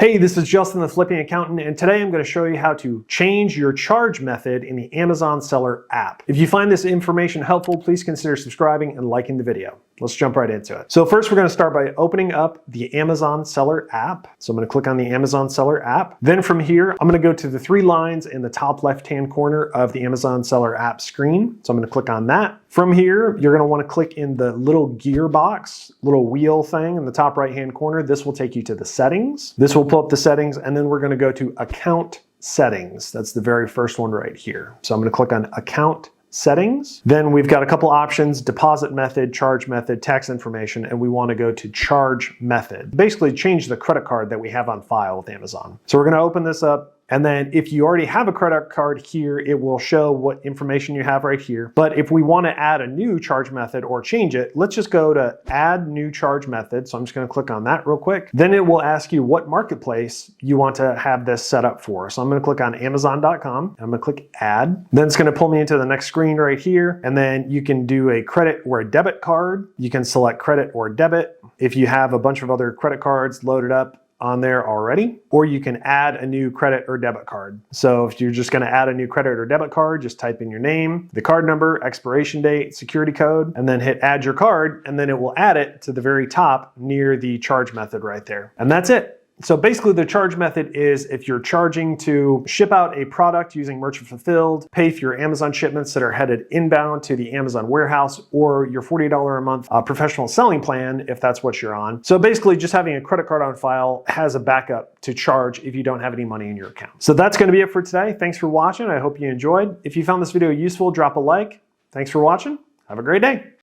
Hey, this is Justin, the Flipping Accountant, and today I'm going to show you how to change your charge method in the Amazon Seller app. If you find this information helpful, please consider subscribing and liking the video. Let's jump right into it. So first, we're going to start by opening up the Amazon Seller app. So I'm going to click on the Amazon Seller app. Then from here, I'm going to go to the three lines in the top left-hand corner of the Amazon Seller app screen. So I'm going to click on that. From here, you're going to want to click in the little gear box, little wheel thing in the top right-hand corner. This will take you to the settings. This will pull up the settings, and then we're going to go to account settings. That's the very first one right here. So I'm going to click on account settings. Then we've got a couple options: deposit method, charge method, tax information, and we want to go to charge method. Basically change the credit card that we have on file with Amazon. So we're going to open this up. And then if you already have a credit card here, it will show what information you have right here. But if we want to add a new charge method or change it, let's just go to add new charge method. So I'm just going to click on that real quick. Then it will ask you what marketplace you want to have this set up for. So I'm going to click on Amazon.com. I'm going to click add. Then it's going to pull me into the next screen right here. And then you can do a credit or a debit card. You can select credit or debit if you have a bunch of other credit cards loaded up on there already, or you can add a new credit or debit card. So if you're just going to add a new credit or debit card, just type in your name, the card number, expiration date, security code, and then hit add your card, and then it will add it to the very top near the charge method right there. And that's it. So basically the charge method is if you're charging to ship out a product using Merchant Fulfilled, pay for your Amazon shipments that are headed inbound to the Amazon warehouse, or your $40 a month professional selling plan if that's what you're on. So basically just having a credit card on file has a backup to charge if you don't have any money in your account. So that's going to be it for today. Thanks for watching. I hope you enjoyed. If you found this video useful, drop a like. Thanks for watching. Have a great day.